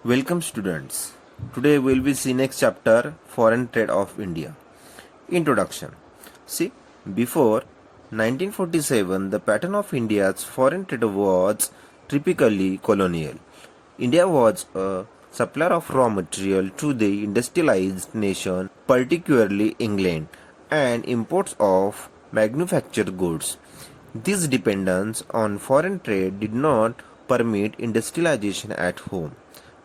Welcome students. Today we will be see next chapter Foreign Trade of India. Introduction. See, before 1947 the pattern of India's foreign trade was typically colonial. India was a supplier of raw material to the industrialized nation, particularly England, and imports of manufactured goods. This dependence on foreign trade did not permit industrialization at home.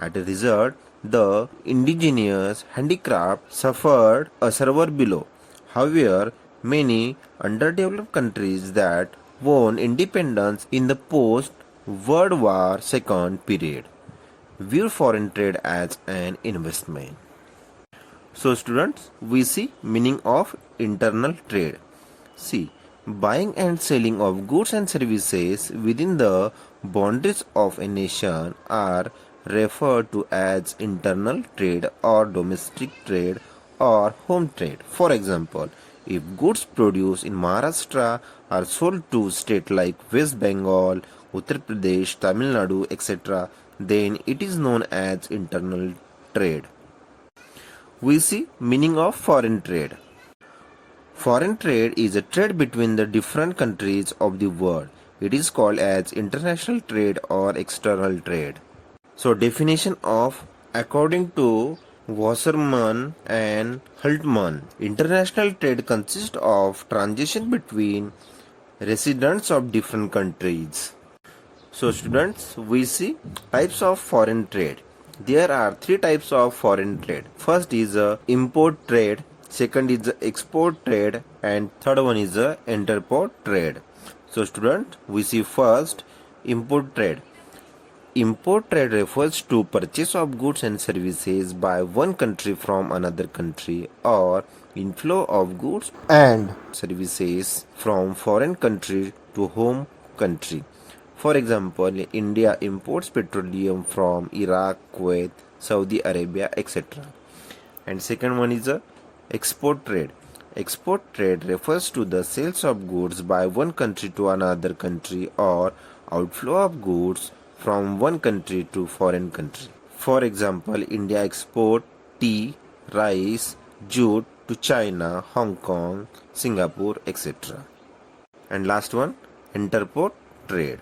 As a result, the indigenous handicraft suffered a severe blow. However, many underdeveloped countries that won independence in the post-World War II period viewed foreign trade as an investment. So students, we see meaning of internal trade. See, buying and selling of goods and services within the boundaries of a nation are referred to as internal trade or domestic trade or home trade. For example, if goods produced in Maharashtra are sold to states like West Bengal, Uttar Pradesh, Tamil Nadu, etc., then it is known as internal trade. We see meaning of foreign trade. Foreign trade is a trade between the different countries of the world. It is called as international trade or external trade. So definition of according to Wasserman and Hultman, international trade consists of transaction between residents of different countries. So students, we see types of foreign trade. There are three types of foreign trade. First is import trade, second is export trade, and third one is interport trade. So student, we see first import trade. Import trade refers to purchase of goods and services by one country from another country or inflow of goods and services from foreign country to home country. For example, India imports petroleum from Iraq, Kuwait, Saudi Arabia, etc. And second one is export trade. Export trade refers to the sales of goods by one country to another country or outflow of goods from one country to foreign country. For example, India export tea, rice, jute to China, Hong Kong, Singapore, etc. And last one, interport trade.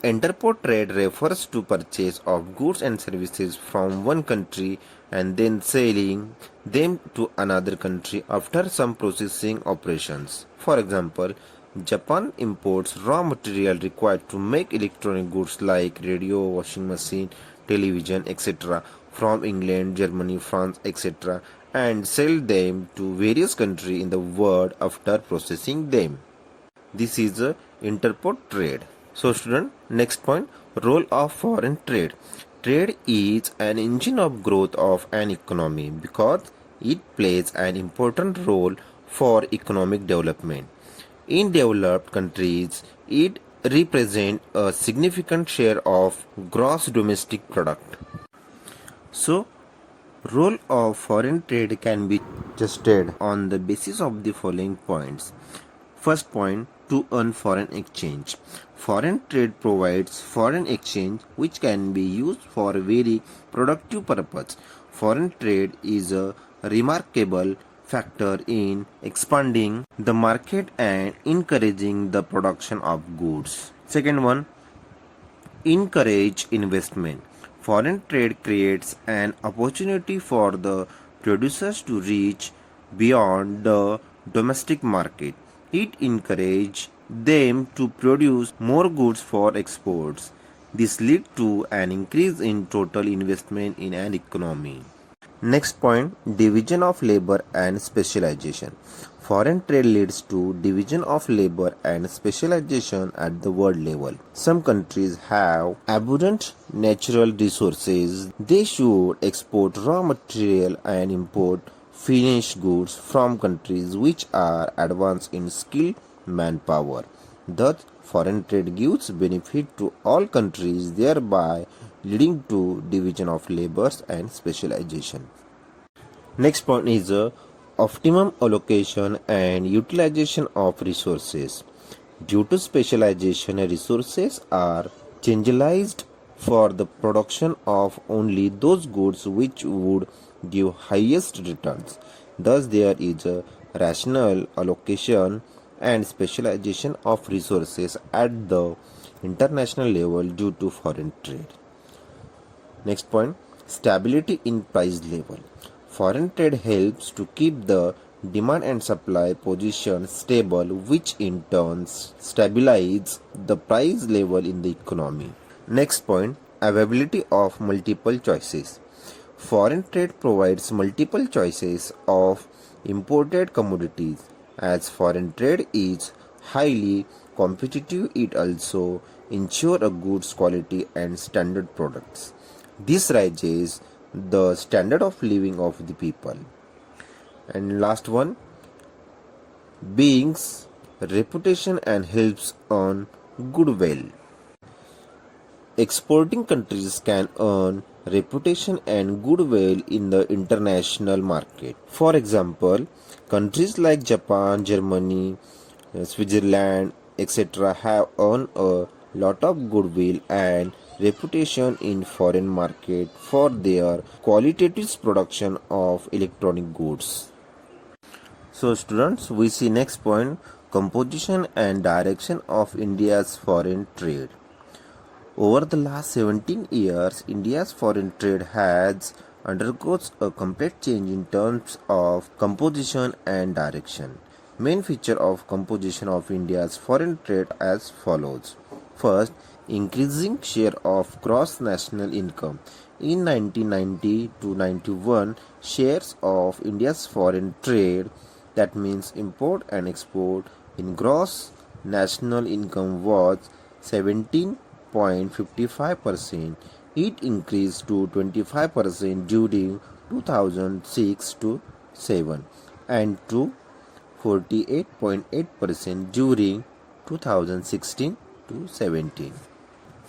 Interport trade refers to purchase of goods and services from one country and then selling them to another country after some processing operations. For example, Japan imports raw material required to make electronic goods like radio, washing machine, television, etc. from England, Germany, France, etc. and sell them to various countries in the world after processing them. This is a interport trade. So student, next point, role of foreign trade. Trade is an engine of growth of an economy because it plays an important role for economic development. In developed countries, it represents a significant share of gross domestic product. So, role of foreign trade can be adjusted on the basis of the following points. First point, to earn foreign exchange. Foreign trade provides foreign exchange which can be used for a very productive purpose. Foreign trade is a remarkable factor in expanding the market and encouraging the production of goods. Second one, encourage investment. Foreign trade creates an opportunity for the producers to reach beyond the domestic market. It encourages them to produce more goods for exports. This leads to an increase in total investment in an economy. Next point, division of labor and specialization. Foreign trade leads to division of labor and specialization at the world level. Some countries have abundant natural resources. They should export raw material and import finished goods from countries which are advanced in skilled manpower. Thus, foreign trade gives benefit to all countries, thereby leading to division of labors and specialization. Next point is optimum allocation and utilization of resources. Due to specialization, resources are changelized for the production of only those goods which would give highest returns. Thus, there is a rational allocation and specialization of resources at the international level due to foreign trade. Next point, stability in price level. Foreign trade helps to keep the demand and supply position stable, which in turn stabilizes the price level in the economy. Next point, availability of multiple choices. Foreign trade provides multiple choices of imported commodities. As foreign trade is highly competitive, it also ensures a goods quality and standard products. This raises the standard of living of the people. And last one, beings reputation and helps on goodwill. Exporting countries can earn reputation and goodwill in the international market. For example, countries like Japan, Germany, Switzerland, etc. have earned a lot of goodwill and reputation in foreign market for their qualitative production of electronic goods. So students, we see next point, composition and direction of India's foreign trade. Over the last 17 years, India's foreign trade has undergoes a complete change in terms of composition and direction. Main feature of composition of India's foreign trade as follows. First, increasing share of gross national income. In 1990 to 91, shares of India's foreign trade, that means import and export, in gross national income was 17.55%. It increased to 25% during 2006 to 7 and to 48.8% during 2016 to 17.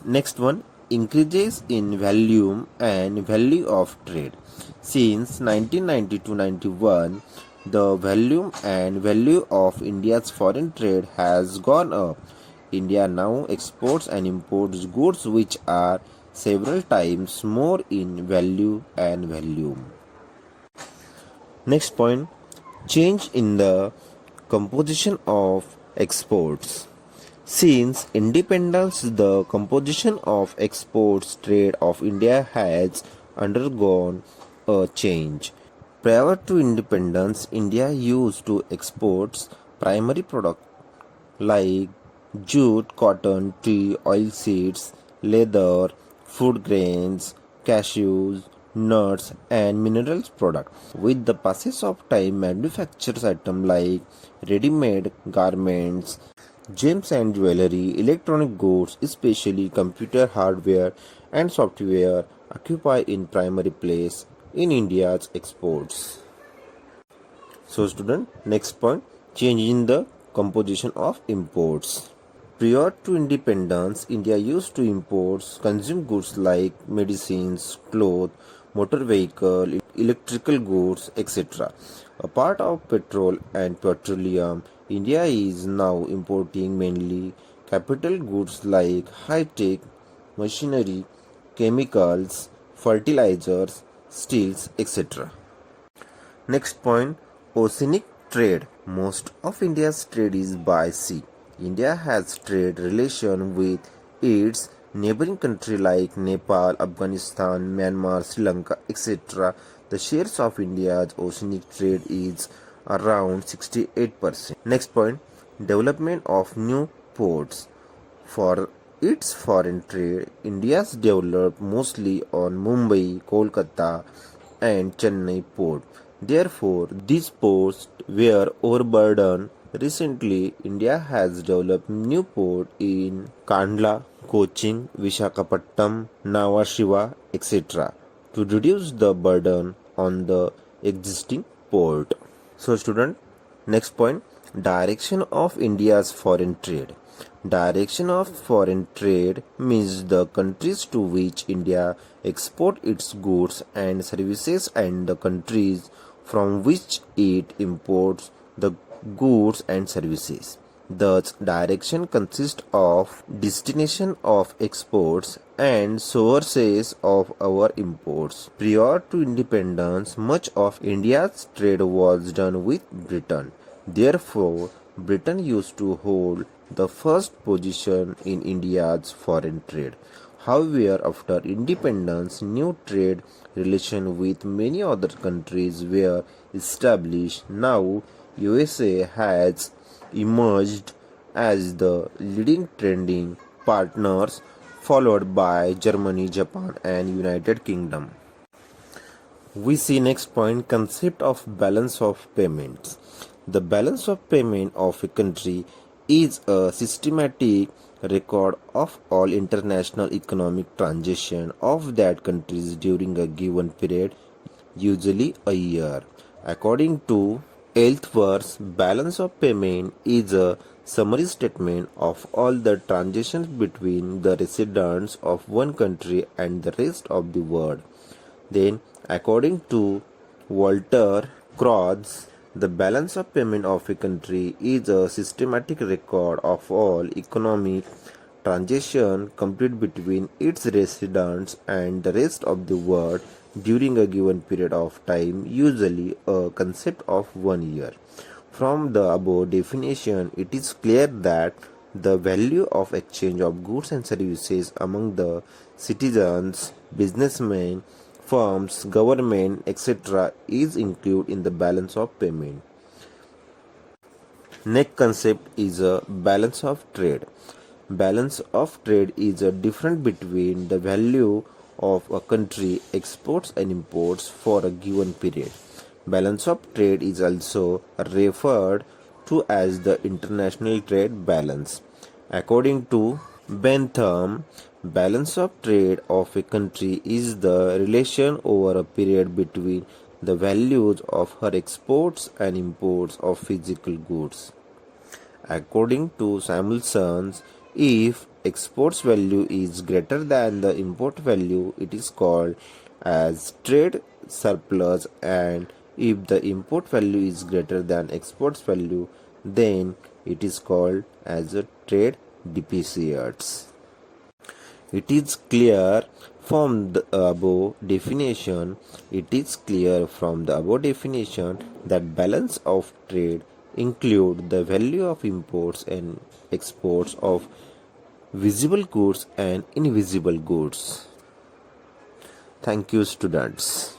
Next one, increases in volume and value of trade. Since 1990 to 91, the volume and value of India's foreign trade has gone up. India now exports and imports goods which are several times more in value and volume. Next point, change in the composition of exports. Since independence, the composition of exports trade of India has undergone a change. Prior to independence, India used to export primary products like jute, cotton, tea, oilseeds, leather, food grains, cashews, nuts, and minerals products. With the passage of time, manufactured items like ready-made garments, gems and jewelry, electronic goods, especially computer hardware and software, occupy in primary place in India's exports. So student, next point, change in the composition of imports. Prior to independence, India used to import consumer goods like medicines, clothes, motor vehicle, electrical goods, etc. A part of petrol and petroleum, India is now importing mainly capital goods like high-tech machinery, chemicals, fertilizers, steels, etc. Next point, oceanic trade. Most of India's trade is by sea. India has trade relation with its neighboring countries like Nepal, Afghanistan, Myanmar, Sri Lanka, etc. The shares of India's oceanic trade is around 68%. Next point, development of new ports. For its foreign trade, India's developed mostly on Mumbai, Kolkata, and Chennai port. Therefore, these ports were overburdened. Recently, India has developed new ports in Kandla, Cochin, Visakhapatnam, Nhava Sheva, etc. to reduce the burden on the existing port. So student, next point, direction of India's foreign trade. Direction of foreign trade means the countries to which India export its goods and services and the countries from which it imports the goods and services. Thus, direction consists of destination of exports and sources of our imports. Prior to independence, much of India's trade was done with Britain. Therefore, Britain used to hold the first position in India's foreign trade. However, after independence, new trade relations with many other countries were established. Now, USA has emerged as the leading trading partners, followed by Germany, Japan, and United Kingdom. We see next point, concept of balance of payments. The balance of payment of a country is a systematic record of all international economic transactions of that country during a given period, usually a year. According to Ellsworth, balance of payment is a summary statement of all the transactions between the residents of one country and the rest of the world. Then, according to Walter Krauss, the balance of payment of a country is a systematic record of all economic transactions complete between its residents and the rest of the world during a given period of time, usually a concept of 1 year. From the above definition, it is clear that the value of exchange of goods and services among the citizens, businessmen, firms, government, etc. is included in the balance of payment. Next concept is a balance of trade. Balance of trade is a difference between the value of a country exports and imports for a given period. Balance of trade is also referred to as the international trade balance. According to Bentham, balance of trade of a country is the relation over a period between the values of her exports and imports of physical goods. According to Samuelson, if exports value is greater than the import value, it is called as trade surplus, and if the import value is greater than exports value, then it is called as a trade deficits. It is clear from the above definition. That balance of trade include the value of imports and exports of visible goods and invisible goods. Thank you, students.